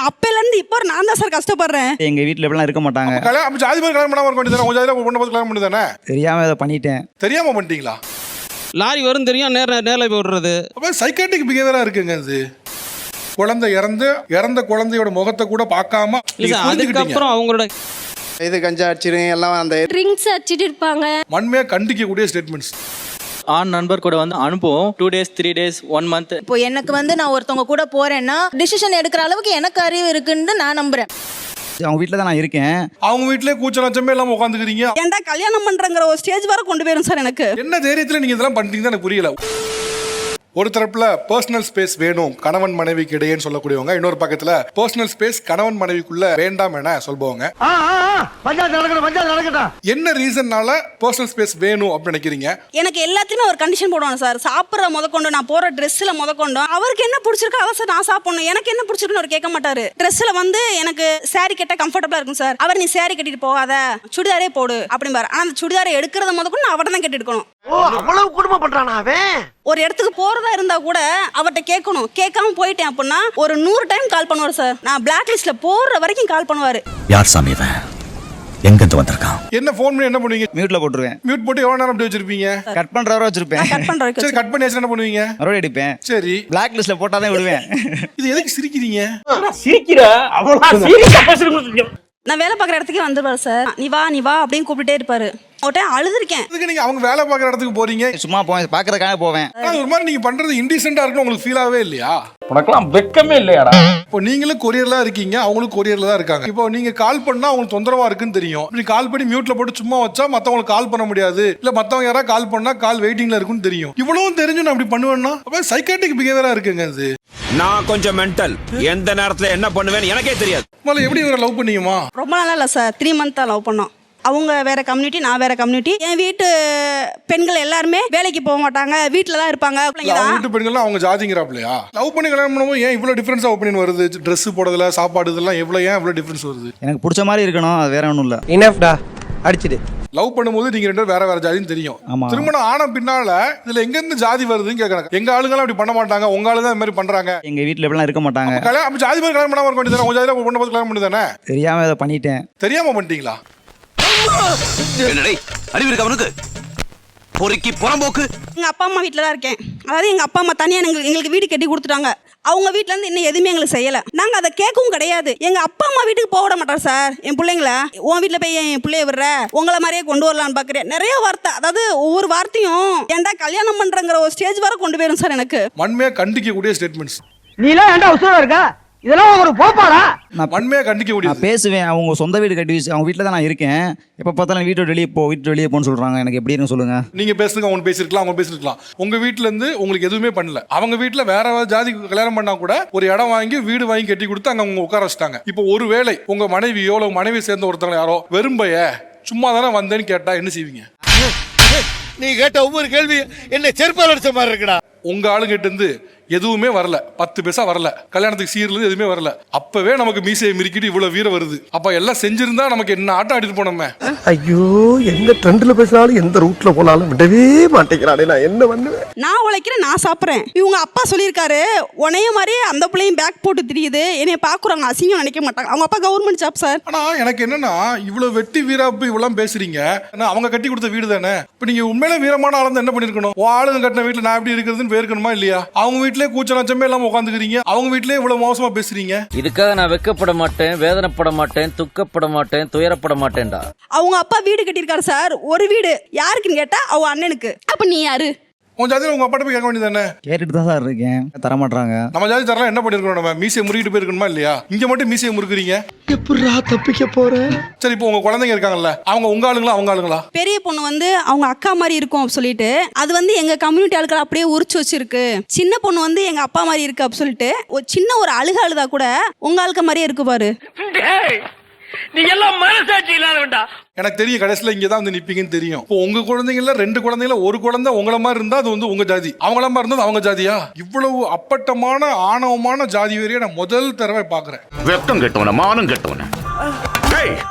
அப்பையில இருந்து இப்போ நான் தான் சார் கஷ்டப்படுறேன். எங்க வீட்டுல எப்படிலாம் இருக்க மாட்டாங்க. ஜாதி மாதிரி கல்யாணம் பண்ணாம இருக்க வேண்டியதானே? உங்க ஜாதியில பொண்ணு பார்த்து கல்யாணம் பண்ணி தானே? தெரியாம இதை பண்ணிட்டேன். தெரியாம பண்ணிட்டீங்களா? லாரி வரும் தெரியும், நேரில் போய் விடுறது. அப்போ சைக்காட்டிக் பிஹேவியரா இருக்குங்க அது. குழந்தை இறந்த குழந்தையோட முகத்தை கூட பார்க்காம அதுக்கப்புறம் அவங்களோட இது கஞ்சா அடிச்சிருங்க எல்லாம் அந்த ட்ரிங்க்ஸ் அடிச்சிட்டு இருப்பாங்க. வன்மையா கண்டிக்கக்கூடிய ஸ்டேட்மெண்ட்ஸ். ஆண் நண்பர் கூட வந்து அனுப்புவோம் 2 days 3 days 1 month. இப்போ எனக்கு வந்து நான் ஒருத்தவங்க கூட போறேன்னா டிசிஷன் எடுக்கிற அளவுக்கு எனக்கு அறிவு இருக்குன்னு நான் நம்புறேன். அவங்க வீட்டில் தான் நான் இருக்கேன். அவங்க வீட்டிலே கூச்ச நச்சமே இல்லாம உட்காந்துக்கிறீங்க. ஏன்டா கல்யாணம் பண்றங்கிற ஒரு ஸ்டேஜ் வரை கொண்டு போயிரும் சார் எனக்கு. என்ன தைரியத்துல நீங்க இதெல்லாம் பண்ணிட்டீங்கன்னு எனக்கு புரியல. ஒரு தரப்புல பர்சனல் ஸ்பேஸ் வேணும் கணவன் மனைவிக்கு இடையேன்னு சொல்லக்கூடியவங்க, இன்னொரு பக்கத்துல பர்சனல் ஸ்பேஸ் கணவன் மனைவிக்குள்ள வேண்டாம் என சொல்பவங்க. என்ன ரீசன்னால பர்சனல் ஸ்பேஸ் வேணும் அப்படின்னு நினைக்கிறீங்க? எனக்கு எல்லாத்தையுமே ஒரு கண்டிஷன் போடுவாங்க சார். சாப்பிட்ற முதற்கொண்டு, நான் போற ட்ரெஸ்ல முதற்கொண்டு அவருக்கு என்ன பிடிச்சிருக்கோ அதை சார் நான் சாப்பிடணும். எனக்கு என்ன பிடிச்சிருக்குன்னு அவர் கேட்க மாட்டாரு. ட்ரெஸ்ல வந்து எனக்கு சாரி கட்ட கம்ஃபர்டபுளா இருக்கும் சார். அவர் நீ சாரி கட்டிட்டு போகாத, சுடிதாரே போடு அப்படிம்பாரு. ஆனா அந்த சுடிதாரை எடுக்கிறத முதற்கொண்டு அவர்கிட்ட தான் கட்டிட்டு இருக்கணும். அவ்வளவு குடும்பம் பண்றானா அவன்? ஒரு இடத்துக்கு போறதா இருந்தா கூட அவர்கிட்ட கேட்கணும். கேட்காம போயிட்டேன் அப்படின்னா ஒரு 100 டைம் கால் பண்ணுவார் சார். நான் பிளாக் லிஸ்ட்ல போற வரைக்கும் கால் பண்ணுவாரு. யார் சாமி இவன்? எங்க இருந்து வந்திருக்கான்? என்ன ஃபோன் பண்ணி என்ன பண்ணுவீங்க? மியூட்ல போட்டுருவேன். மியூட் போட்டு எவ்வளவு நேரம் அப்படி வச்சிருப்பீங்க? கட் பண்றவரை வச்சிருப்பேன். கட் பண்ற வரைக்கும். சரி, கட் பண்ணி என்ன பண்ணுவீங்க? மறுபடியும் அடிப்பேன். சரி, பிளாக் லிஸ்ட்ல போட்டாதான் விடுவேன். இது எதுக்கு சிரிக்கிறீங்க? நான் வேலை பார்க்குற இடத்துக்கே வந்துருவாரு சார். நீ வா அப்படின்னு கூப்பிட்டே இருப்பாரு. ஒரு டைம் அழுதுருக்கேன். இதுக்கு நீங்க அவங்க வேலை பார்க்குற இடத்துக்கு போறீங்க. சும்மா போவேன், பாக்குறதுக்காக போவேன். ஒரு மாதிரி நீங்க பண்றது இன்டீசென்ட்டா இருக்குன்னு உங்களுக்கு ஃபீல் ஆகவே இல்லையா? உனக்கெல்லாம் வெக்கமே இல்லையாடா? இப்போ நீங்களும் கொரியர்ல இருக்கீங்க, அவங்களும் கொரியர்ல தான் இருக்காங்க. இப்போ நீங்க கால் பண்ணா அவங்களுக்கு தொந்தரவா இருக்குன்னு தெரியும். இப்படி கால் பண்ணி மியூட்ல போட்டு சும்மா வச்சா மத்தவங்களுக்கு கால் பண்ண முடியாது, இல்ல மத்தவங்க யாராவது கால் பண்ணா கால் வெயிட்டிங்ல இருக்குன்னு தெரியும். இவ்வளவும் தெரிஞ்சு நான் அப்படி பண்ணுவேன்னா அப்ப சைக்காட்டிக் பிஹேவியரா இருக்குங்க அது. நான் கொஞ்சம் மென்டல். எந்த நேரத்துல என்ன பண்ணுவேன்னு எனக்கே தெரியாது. முதல்ல எப்படி இவரை லவ் பண்ணீங்கம்மா? ரொம்ப நாளா இல்லை சார், 3 months தான் லவ் பண்ணோம். அவங்க வேற கம்யூனிட்டி, நான் வேற கம்யூனிட்டி. என் வீட்டு பெண்கள் எல்லாருமே வேலைக்கு போக மாட்டாங்க, வீட்டில தான் இருப்பாங்க. அவங்க வீட்டு பெண்கள்லாம் அவங்க ஜாதிங்கிறாப்லையா? லவ் பண்ணி கல்யாணம் பண்ணும்போது ஏன் இவ்வளவு டிஃபரன்ஸ் ஒப்பீனியன் வருது? ட்ரெஸ் போடுறதுல, சாப்பாடு இதெல்லாம் இவ்வளவு டிஃபரன்ஸ் வருது? எனக்கு பிடிச்ச மாதிரி இருக்கணும், அது வேற ஒன்றும் இல்லை. இனஃப்டா அடிச்சிடு. லவ் பண்ணும்போது நீங்க 2 பேரும் வேற ஜாதின்னு தெரியும். திருமணம் ஆன பின்னால இதுல எங்க இருந்து ஜாதி வருதுன்னு கேக்குறாங்க. எங்க ஆளுங்கலாம் அப்படி பண்ண மாட்டாங்க, உங்க ஆளு தான் இந்த மாதிரி பண்றாங்க. எங்க வீட்டுல எப்படிலாம் இருக்க மாட்டாங்க. அப்ப ஜாதி மாதிரி கல்யாணம் பண்ணாம இருக்க வேண்டியதானே? உங்க ஜாதியில பொண்ணு பார்த்து கல்யாணம் பண்ணி தானே? தெரியாம இதை பண்ணிட்டேன். தெரியாம பண்ணிட்டீங்களா? அறிவு இருக்கு அவனுக்கு. பொறுக்கி புறம்போக்கு. எங்க அப்பா அம்மா வீட்டில தான் இருக்கேன். அதாவது எங்க அப்பா அம்மா தனியா எங்களுக்கு வீடு கட்டி கொடுத்துட்டாங்க. அவங்க வீட்டுல இருந்து இன்னும் எதுவுமே எங்களுக்கு செய்யல. நாங்க அதை கேட்கவும் கிடையாது. எங்க அப்பா அம்மா வீட்டுக்கு போக விட மாட்டார் சார். என் பிள்ளைங்கள உன் வீட்டுல போய் என் பிள்ளைய விடுற, உங்களை மாதிரியே கொண்டு வரலான்னு பாக்குறேன். நிறைய வார்த்தை, அதாவது ஒவ்வொரு வார்த்தையும் ஏன்டா கல்யாணம் பண்றங்கிற ஒரு ஸ்டேஜ் வரை கொண்டு போயிரும் சார் எனக்கு. வன்மையா கண்டிக்கக்கூடிய ஸ்டேட்மெண்ட்ஸ். நீ எல்லாம் ஏன்டா உசுரா இருக்கா? இதெல்லாம் ஒரு போப்பாடா? நான் வன்மையா கண்டிக்கக்கூடிய நான் பேசுவேன். அவங்க சொந்த வீடு கட்டி வச்சு அவங்க வீட்டில் தான் நான் இருக்கேன். எப்போ பார்த்தாலும் வீட்டு வெளியே போன்னு சொல்றாங்க. எனக்கு எப்படி இருக்குன்னு சொல்லுங்க. நீங்க பேசுங்க, அவங்க பேசிருக்கலாம், அவங்க பேசிருக்கலாம். உங்க வீட்டுல இருந்து உங்களுக்கு எதுவுமே பண்ணல. அவங்க வீட்டுல வேற ஜாதி கல்யாணம் பண்ணா கூட ஒரு இடம் வாங்கி வீடு வாங்கி கட்டி கொடுத்து அங்க அவங்க உட்கார வச்சிட்டாங்க. இப்போ ஒருவேளை உங்க மனைவியோ இல்ல மனைவி சேர்ந்த ஒருத்தவங்க யாரோ வெறும்பைய சும்மா தானே வந்தேன்னு கேட்டா என்ன செய்வீங்க? நீ கேட்ட ஒவ்வொரு கேள்வி என்ன செருப்பால் அடிச்ச மாதிரி இருக்குடா. உங்க ஆளுங்கிட்ட இருந்து எதுவுமே வரல, 10 பைசா வரல, கல்யாணத்துக்கு சீர்ல எதுவுமே வரல. அப்பவே நமக்கு மீசையை மிரிக்கிட்டு இவ்வளவு வீரம் வருது. அப்ப எல்லாம் செஞ்சிருந்தா நமக்கு என்ன ஆட்டம் ஆடிட்டு போனோமே. ஐயோ, எந்த ட்ரெண்ட்ல பேசினாலும் எந்த ரூட்ல போனாலும் விடவே மாட்டேங்கிறானே. நான் என்ன பண்ணுவேன்? நான் உழைக்கிறேன், நான் சாப்பிட்றேன். இவங்க அப்பா சொல்லியிருக்காரு, உனைய மாதிரி அந்த பிள்ளையும் பேக் போட்டு தெரியுது, என்னைய பாக்குறாங்க அசிங்கம் நினைக்க மாட்டாங்க. அவங்க அப்பா கவர்மெண்ட் ஜாப் சார். ஆனா எனக்கு என்னன்னா இவ்வளவு வெட்டி வீராப்பு இவ்வளவு பேசுறீங்க. அவங்க கட்டி கொடுத்த வீடு தானே. இப்ப நீங்க உண்மையில வீரமான ஆளு என்ன பண்ணிருக்கணும்? ஆளுங்க கட்டின வீட்டுல நான் எப்படி இருக்கிறதுன்னு பேருக்கணுமா இல்லையா? அவங்க வீட்டுல கூச்ச நச்சமே இல்லாம உட்காந்துக்கிறீங்க, அவங்க வீட்டுல இவ்வளவு மோசமா பேசுறீங்க. இதுக்காக நான் வெக்கப்பட மாட்டேன், வேதனைப்பட மாட்டேன், துக்கப்பட மாட்டேன், துயரப்பட மாட்டேன்டா. அவங்க அப்பா வீடு கட்டியிருக்காரு சார். ஒரு வீடு யாருக்குன்னு கேட்டா அவங்க அண்ணனுக்கு. அப்ப நீ யாரு? உங்க ஜாதியில உங்க அப்பாட்ட போய் கேட்க வேண்டியதானே? கேட்டுட்டு தான் சார் இருக்கேன், தரமாட்டாங்க. நம்ம ஜாதி தரலாம் என்ன பண்ணிருக்கணும்? நம்ம மீசையை முறுக்கிட்டு போயிருக்கணுமா இல்லையா? இங்க மட்டும் மீசையை முறுக்குறீங்க. எப்படிடா தப்பிக்க போற? சரி, இப்போ உங்க குழந்தைங்க இருக்காங்கல்ல, அவங்க உங்க ஆளுங்களா அவங்க ஆளுங்களா? பெரிய பொண்ணு வந்து அவங்க அக்கா மாதிரி இருக்கும் சொல்லிட்டு அது வந்து எங்க கம்யூனிட்டி ஆட்கள் அப்படியே உரிச்சு வச்சிருக்கு. சின்ன பொண்ணு வந்து எங்க அப்பா மாதிரி இருக்கு அப்படி சொல்லிட்டு ஒரு சின்ன ஒரு அழுதா கூட உங்க ஆளுக்க மாதிரியே இருக்கு பாரு. நீ எல்லாம் மனசாட்சி இல்லாதவன்டா. எனக்கு தெரியும் கடைசியில இங்கதான் வந்து நிப்பீங்கன்னு தெரியும். இப்போ உங்க குழந்தைங்கள 2 குழந்தைங்கள ஒரு குழந்தை உங்கள மாதிரி இருந்தா அது வந்து உங்க ஜாதி, அவங்கள மாதிரி இருந்தா அவங்க ஜாதியா? இவ்வளவு அப்பட்டமான ஆணவமான ஜாதி வேறையை நான் முதல் தடவை பாக்குறேன். வெக்கம் கெட்டவன, மானம் கெட்டவன.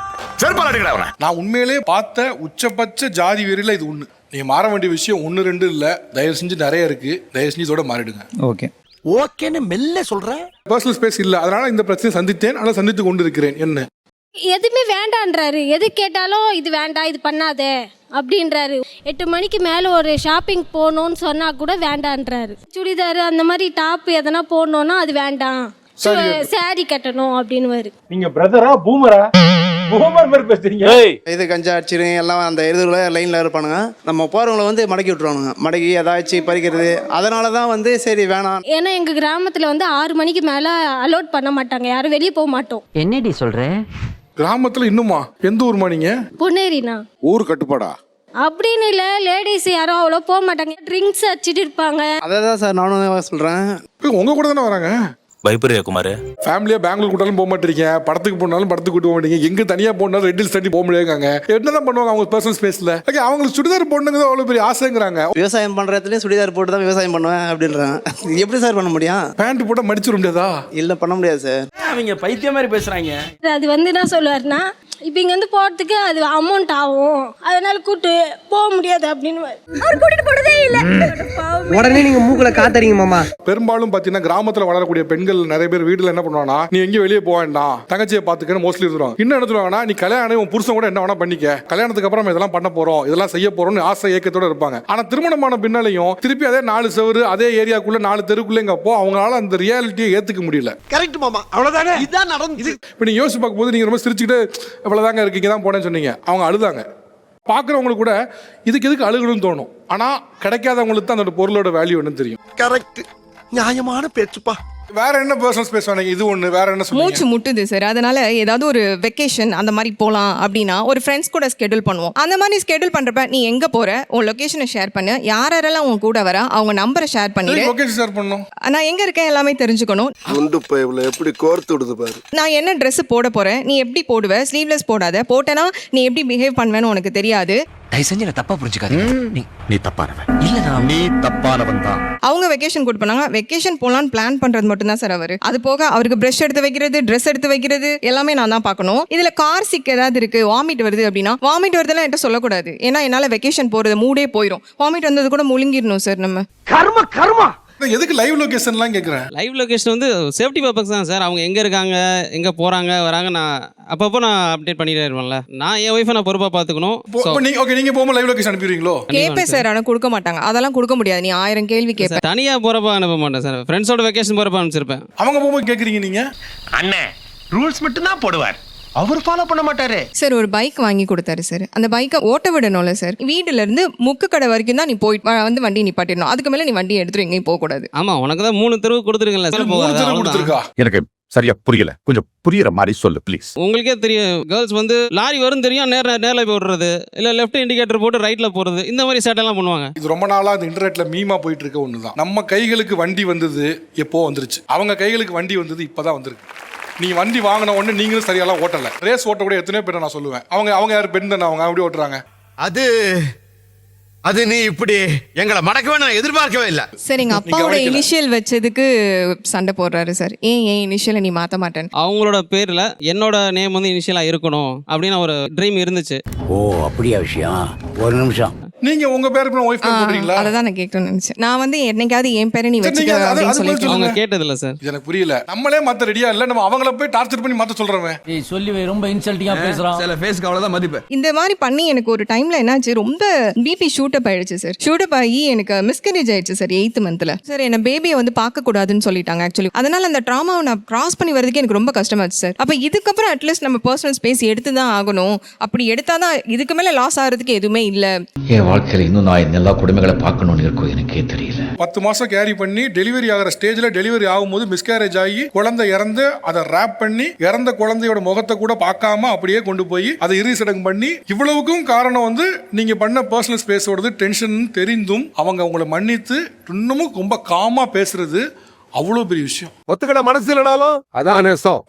நான் உண்மையிலே பார்த்த உச்சபட்ச ஜாதி வேறையில இது ஒண்ணு. நீங்க மாற வேண்டிய விஷயம் 1 2 இல்ல, தயவு செஞ்சு நிறைய இருக்கு. தயவு செஞ்சு இதோட மாறிடுங்க. ஓகே. ஓகேன்னு மெல்ல சொல்ற. பர்சனல் ஸ்பேஸ் இல்ல, அதனால இந்த பிரச்சனை சந்தித்தேன், ஆனால் சந்தித்து கொண்டு இருக்கிறேன். என்ன எதுவுமே வேண்டான்றாரு. எது கேட்டாலும் இது வேண்டாம், இது பண்ணாதே அப்படின்றாரு. 8 மணிக்கு மேலே ஒரு ஷாப்பிங் போகணுன்னு சொன்னால் கூட வேண்டான்றாரு. சுடிதார் அந்த மாதிரி டாப் எதனா போடணுன்னா அது வேண்டாம், சாரி கட்டணும் அப்படின்னு. நீங்க பிரதரா பூமரா? பூமர் மாதிரி பேசுறீங்க. இது கஞ்சா அடிச்சிருங்க எல்லாம் அந்த இதுல லைன்ல இருப்பானுங்க. நம்ம போறவங்களை வந்து மடக்கி விட்டுருவானுங்க. மடக்கி ஏதாச்சும் பறிக்கிறது. அதனால தான் வந்து சரி வேணாம். ஏன்னா எங்கள் கிராமத்தில் வந்து 6 மணிக்கு மேலே அலோட் பண்ண மாட்டாங்க, யாரும் வெளியே போக மாட்டோம். என்னடி சொல்ற? கிராமத்துல இன்னுமா? எந்த ஊர்மா நீங்க? பொன்னேரினா? ஊர் கட்டுப்பாடா? அப்படின்னு இல்லை, லேடிஸ் யாரும் அவ்வளோ போக மாட்டாங்க, ட்ரிங்க்ஸ் அடிச்சிட்டு இருப்பாங்க. அதை தான் சார் நானும் சொல்றேன். உங்க கூட தானே வராங்க? பயப்படுறியா குமார்? ஃபேமிலியா பெங்களூர் கூட்டாலும் போக மாட்டீங்க, படத்துக்கு போனாலும் படத்துக்கு கூட்டு போக மாட்டீங்க, எங்க தனியா போனாலும் ரெட்டில் தட்டி போக முடியாங்க. என்னதான் பண்ணுவாங்க அவங்க பர்சனல் ஸ்பேஸ்ல? ஓகே, அவங்களுக்கு சுடிதார் போடணுங்க தான் அவ்வளவு பெரிய ஆசைங்கிறாங்க. விவசாயம் பண்ற இடத்துலயும் சுடிதார் போட்டு தான் விவசாயம் பண்ணுவேன் அப்படின்றாங்க. எப்படி சார் பண்ண முடியும்? பேண்ட் போட்டா மடிச்சிட முடியாதா? இல்ல பண்ண முடியாது சார். அவங்க பைத்தியம் மாதிரி பேசுறாங்க. அது வந்து என்ன சொல்லுவாருன்னா, இப்போ இங்கேருந்து போகிறதுக்கு அது அமௌண்ட் ஆகும், அதனால கூட்டு போக முடியாது அப்படின்னு அவர் கூட்டிட்டு போனதே இல்லை. உடனே நீங்க மூக்குல காத்தறீங்க மாமா. பெரும்பாலும் பாத்தீங்கன்னா கிராமத்துல வளரக்கூடிய பெண்கள் நிறைய பேர் வீட்டுல என்ன பண்ணுவாங்கன்னா, நீ எங்கேயும் வெளியே போக வேண்டாம், தங்கச்சியை பாத்துக்கன்னு மோஸ்ட்லி இருந்துருவாங்க. இன்னும் என்ன சொல்லுவாங்கன்னா, நீ கல்யாணம் உன் புருஷன் கூட என்ன வேணா பண்ணிக்க, கல்யாணத்துக்கு அப்புறம் இதெல்லாம் பண்ண போறோம், இதெல்லாம் செய்ய போறோம்னு ஆசை ஏக்கத்தோட இருப்பாங்க. ஆனா திருமணமான பின்னாலையும் திருப்பி அதே 4 செவரு அதே ஏரியாக்குள்ள 4 தெருக்குள்ளேங்கப்போ அவங்களால அந்த ரியாலிட்டியை ஏத்துக்க முடியல. கரெக்ட் மாமா, அவ்வளவுதானே. இதான் நடந்துது. இப்ப நீங்க யோசிச்சு பார்க்கும்போது நீங்க ரொம்ப சிரிச்சுக்கிட்டு இவ்வளவுதாங்க இருக்கீங்க தான் போனேன்னு சொன்னீங்க, அவங்க அழுதாங்க. பார்க்குறவங்களுக்கு கூட இதுக்கு எதுக்கு அழுகணும்னு தோணும். ஆனா கிடைக்காதவங்களுக்கு தான் அந்த பொருளோட வேல்யூ என்னன்னு தெரியும். கரெக்ட், நியாயமான பேச்சுப்பா. வேற என்ன பர்சனல் ஸ்பேஸ் வேணும்? இது ஒண்ணு, வேற என்ன சொல்லுங்க? மூச்சு முட்டுது சார். அதனால ஏதாவது ஒரு வெக்கேஷன் அந்த மாதிரி போகலாம் அப்படின்னா ஒரு ஃப்ரெண்ட்ஸ் கூட ஸ்கெடியூல் பண்ணுவோம். அந்த மாதிரி ஸ்கெடியூல் பண்றப்ப நீ எங்க போற, உன் லொகேஷனை ஷேர் பண்ணு, யாரெல்லாம் உன் கூட வர அவங்க நம்பரை ஷேர் பண்ணிடு. லொகேஷன் ஷேர் பண்ணணும், நான் எங்க இருக்கேன் எல்லாமே தெரிஞ்சுக்கணும். குண்டு பைப்ல எப்படி கோர்த்து விடுது பாரு. நான் என்ன ட்ரெஸ் போட போறேன், நீ எப்படி போடுவ, ஸ்லீவ்லெஸ் போடாத, போட்டேன்னா நீ எப்படி பிஹேவ் பண்ணுவேன்னு உனக்கு தெரியாது. தயவு செஞ்சு தப்பா புரிஞ்சுக்காதீங்க. நீ தப்பானவன் இல்ல நீ தப்பானவன் தான். அவங்க வெக்கேஷன் கூட்டு போனாங்க, வெக்கேஷன் போலான்னு பிளான் பண்றது மட்டும் தான் சார் அவரு. அது போக அவருக்கு பிரஷ் எடுத்து வைக்கிறது, ட்ரெஸ் எடுத்து வைக்கிறது எல்லாமே நான் தான் பார்க்கணும். இதுல கார் சிக் ஏதாவது இருக்கு, வாமிட் வருது அப்படின்னா, வாமிட் வருதுலாம் என்கிட்ட சொல்லக்கூடாது. ஏன்னா என்னால வெக்கேஷன் போறது மூடே போயிடும். வாமிட் வந்தது கூட முழுங்கிடணும் சார் நம்ம. கர்ம கர்மா. எதுக்கு லைவ் லொகேஷன்லாம் கேட்குறேன்? லைவ் லொகேஷன் வந்து சேஃப்டி பர்பஸ் தான் சார். அவங்க எங்கே இருக்காங்க, எங்கே போகிறாங்க வராங்க, நான் அப்பப்போ நான் அப்டேட் பண்ணிட்டே இருப்பேன்ல. நான் என் ஒய்ஃபை நான் பொறுப்பாக பார்த்துக்கணும். நீங்க போகும்போது லைவ் லொகேஷன் அனுப்பிடுவீங்களோ? கேட்பேன் சார், ஆனால் கொடுக்க மாட்டாங்க. அதெல்லாம் கொடுக்க முடியாது. நீ 1000 கேள்வி கேட்பேன். தனியாக போகிறப்ப அனுப்ப மாட்டேன் சார், ஃப்ரெண்ட்ஸோட வெக்கேஷன் போகிறப்ப அனுப்பிச்சிருப்பேன். அவங்க போகும்போது கேட்குறீங்க நீங்க? அண்ணே ரூல்ஸ் மட்டும் தான் போடுவார், அவர் ஃபாலோ பண்ண மாட்டாரு. சார் ஒரு பைக் வாங்கி கொடுத்தாரு சார். அந்த பைக்கை ஓட்ட விடணும்ல சார். வீட்டுல இருந்து முக்கு கடை வரைக்கும் தான் நீ போய் வந்து வண்டி நிப்பாட்டிடணும். அதுக்கு மேல நீ வண்டி எடுத்துட்டு எங்கேயும் போக கூடாது. ஆமா, உனக்கு தான் 3 தெருவு கொடுத்துருக்கல. கொடுத்துருக்கா? எனக்கு சரியா புரியல, கொஞ்சம் புரியுற மாதிரி சொல்லு ப்ளீஸ். உங்களுக்கே தெரியும், கேர்ள்ஸ் வந்து லாரி வரும் தெரியும், நேரில் போய் விடுறது, இல்ல லெஃப்ட் இண்டிகேட்டர் போட்டு ரைட்ல போறது, இந்த மாதிரி சேட்டெல்லாம் பண்ணுவாங்க. இது ரொம்ப நாளா இந்த இன்டர்நெட்ல மீமா போயிட்டு இருக்க ஒண்ணுதான். நம்ம கைகளுக்கு வண்டி வந்தது எப்போ வந்துருச்சு, அவங்க கைகளுக்கு வண்டி வந்தது இப்பதான் வந்திருக்கு. நீ வண்டி வாங்கின உடனே நீங்களும் சரியாலாம் ஓட்டல. ரேஸ் ஓட்ட கூட எத்தனையோ பேர் நான் சொல்லுவேன். அவங்க யார் பெண் தானே, அவங்க அப்படி ஓட்டுறாங்க. அது நீ இப்படி எங்களை மடக்கவே நான் எதிர்பார்க்கவே இல்லை. சார் எங்க அப்பாவோட இனிஷியல் வச்சதுக்கு சண்டை போடுறாரு சார். ஏன் இனிஷியலை நீ மாத்த மாட்டேன்? அவங்களோட பேர்ல என்னோட நேம் வந்து இனிஷியலா இருக்கணும் அப்படின்னு ஒரு ட்ரீம் இருந்துச்சு. ஓ அப்படியா விஷயம்? ஒரு நிமிஷம், நீங்க உங்க பேருக்கு ஒய்ஃப் பேர் போடுறீங்களா? அதான் நான் கேட்கணும்னு நினைச்சேன். நான் வந்து என்னைக்காவது என் பேரை நீ வச்சுக்க அப்படின்னு சொல்லிட்டு அவங்க கேட்டதில்ல சார். எனக்கு புரியல. நம்மளே மாத்த ரெடியா இல்ல, நம்ம அவங்கள போய் டார்ச்சர் பண்ணி மாத்த சொல்றோமே. சொல்லி ரொம்ப இன்சல்ட்டிங்கா பேசுறான். சில ஃபேஸ்க்கு அவ்வளவுதான் மதிப்பு. இந்த மாதிரி பண்ணி எனக்கு ஒரு டைம்ல என்னாச்சு, ரொம்ப பிபி ஷூட்டப் ஆயிடுச்சு சார். ஷூட்டப் ஆகி எனக்கு மிஸ்கரேஜ் ஆயிடுச்சு சார் 8th மந்த்ல. சார் என்ன பேபியை வந்து பார்க்க கூடாதுன்னு சொல்லிட்டாங்க ஆக்சுவலி. அதனால அந்த ட்ராமாவை நான் கிராஸ் பண்ணி வரதுக்கு எனக்கு ரொம்ப கஷ்டமாச்சு சார். அப்ப இதுக்கப்புறம் அட்லீஸ்ட் நம்ம பர்சனல் ஸ்பேஸ் எடுத்து தான் ஆகணும். அப்படி எடுத்தாதான் இதுக்கு மேல லாஸ் ஆகிறதுக்கு எதுவுமே இல்ல. என் வாழ்க்கையில இன்னும் நான் எல்லா குடும்பங்களை பார்க்கணும்னு இருக்கும், எனக்கே தெரியல. 10 மாசம் கேரி பண்ணி டெலிவரி ஆகிற ஸ்டேஜ்ல டெலிவரி ஆகும்போது மிஸ்கேரேஜ் ஆகி குழந்தை இறந்து அதை ரேப் பண்ணி இறந்த குழந்தையோட முகத்தை கூட பார்க்காம அப்படியே கொண்டு போய் அதை இறுதி சடங்கு பண்ணி, இவ்வளவுக்கும் காரணம் வந்து நீங்க பண்ண பர்சனல் ஸ்பேஸோடது டென்ஷன் தெரிந்தும் அவங்க உங்களை மன்னித்து இன்னமும் ரொம்ப காமா பேசுறது அவ்வளவு பெரிய விஷயம். ஒத்துக்கட மனசு இல்லனாலும் அதான் நேசம்.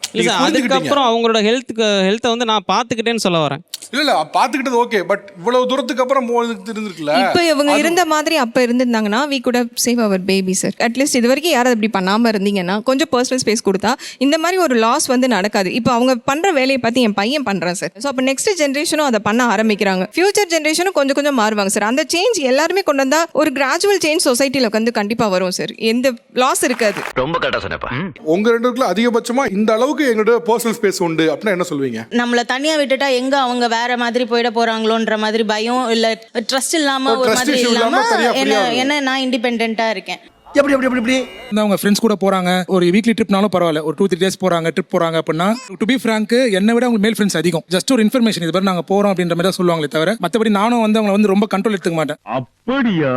அதுக்கப்புறம் அவங்களோட ஹெல்த்தை வந்து நான் பாத்துக்கிட்டேன்னு சொல்ல வரேன். இல்ல பாத்துக்கிட்டது ஓகே, பட் இவ்வளவு தூரத்துக்கு அப்புறம் இருந்திருக்குல்ல. இப்ப இவங்க இருந்த மாதிரி அப்ப இருந்திருந்தாங்கன்னா we could have saved our baby sir. At least இது வரைக்கும் யாராவது அப்படி பண்ணாம இருந்தீங்கன்னா கொஞ்சம் பர்சனல் ஸ்பேஸ் கொடுத்தா இந்த மாதிரி ஒரு லாஸ் வந்து நடக்காது. இப்போ அவங்க பண்ற வேலையை பார்த்து என் பையன் பண்றான் சார். ஸோ அப்போ நெக்ஸ்ட் ஜென்ரேஷனும் அதை பண்ண ஆரம்பிக்கிறாங்க. ஃபியூச்சர் ஜென்ரேஷனும் கொஞ்சம் கொஞ்சம் மாறுவாங்க சார். அந்த சேஞ்ச் எல்லாருமே கொண்டு வந்தா ஒரு கிராஜுவல் சேஞ்ச் சொசைட்டில வந்து கண்டிப்பா வரும் சார். எந்த லாஸ் இருக்காது. கரெக்ட். ரொம்ப கரெக்டா சொன்னப்பா. உங்க ரெண்டு பேருக்குள்ள அதிகபட்சமா இந்த அளவுக்கு எங்களோட பர்சனல் ஸ்பேஸ் உண்டு அப்படின்னா என்ன சொல்வீங்க? நம்மள தனியா விட்டுட்டா எங்க அவங்க வேற மாதிரி போயிட போறாங்களோன்ற மாதிரி பயம் இல்ல ட்ரஸ்ட் இல்லாம ஒரு trust மாதிரி issue இல்லாம இல்லாம தனியா free ஆ என்ன நான் இண்டிபெண்டன்ட்டா இருக்கேன். எப்படி எப்படி எப்படி எப்படி அவங்க ஃப்ரெண்ட்ஸ் கூட போறாங்க, ஒரு வீக்லி ட்ரிப்னாலும் பரவாயில்ல, ஒரு 2-3 டேஸ் போறாங்க, ட்ரிப் போறாங்க அப்படின்னா டு பி ஃப்ராங்க் என்னை விட அவங்க மேல் ஃப்ரெண்ட்ஸ் அதிகம். ஜஸ்ட் ஒரு இன்ஃபர்மேஷன் இது மாதிரி நாங்க போறோம் அப்படின்ற மாதிரி தான் சொல்லுவாங்களே தவிர மற்றபடி நானும் வந்து அவங்களை வந்து ரொம்ப கண்ட்ரோல் எடுத்துக்க மாட்டேன். அப்படியா?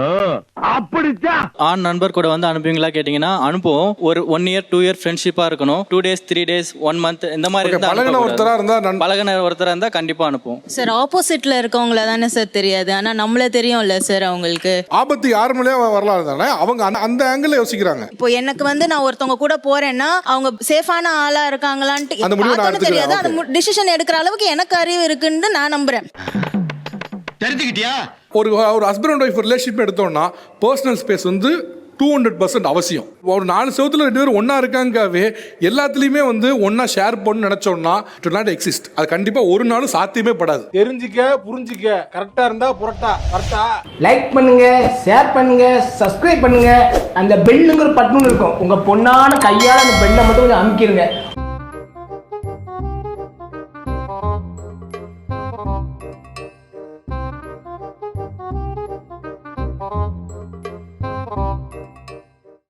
அப்படித்தான். ஆண் நண்பர் கூட வந்து அனுப்புவீங்களா கேட்டீங்கன்னா அனுப்புவோம். ஒரு 1 year 2 year ஃப்ரெண்ட்ஷிப்பா இருக்கணும். 2 days 3 days 1 month இந்த மாதிரி இருந்தா பழகுன ஒருத்தரா இருந்தா பழகுன ஒருத்தரா இருந்தா கண்டிப்பா அனுப்புவோம். சார் ஆப்போசிட்ல இருக்கவங்கள தானே சார் தெரியாது, ஆனா நம்மள தெரியும்ல சார். அவங்களுக்கு ஆபத்து யார் மேலேயே வரலாம் தானே, அவங்க அந்த ஆங்கிள் யோசிக்கிறாங்க. இப்போ எனக்கு வந்து நான் ஒருத்தவங்க கூட போறேன்னா அவங்க சேஃபான ஆளா இருக்காங்களான்ட்டு அந்த முடிவை நான் பார்த்தோன்னே தெரியாது. எடுத்துக்கிறேன். அந்த டிசிஷன் எடுக்கிற அளவுக்கு எனக்கு அறிவு இருக்குன்னு நான் நம்புறேன். தெரிஞ்சுக்கிட்டியா? ஒரு ஹஸ்பண்ட் அண்ட் ஒய்ஃப் ரிலேஷன்ஷிப் எடுத்தோம்னா பர்சனல் ஸ்பேஸ் வந்து 200% அவசியம். ஒரு 4 செவத்துல 2 பேரும் ஒன்னா இருக்காங்கவே எல்லாத்துலயுமே வந்து ஒன்னா ஷேர் பண்ணு நினைச்சோம்னா இட் வில் நாட் எக்ஸிஸ்ட். அது கண்டிப்பா ஒரு நாளும் சாத்தியமே படாது. தெரிஞ்சுக்க புரிஞ்சுக்க கரெக்டா இருந்தா புரட்டா கரெக்டா. லைக் பண்ணுங்க, ஷேர் பண்ணுங்க, சப்ஸ்கிரைப் பண்ணுங்க. அந்த பெல்லுங்கிற பட்டன் இருக்கும், உங்க பொண்ணான கையால அந்த பெல்லை மட்டும் கொஞ்சம் அமுக்கிருங்க.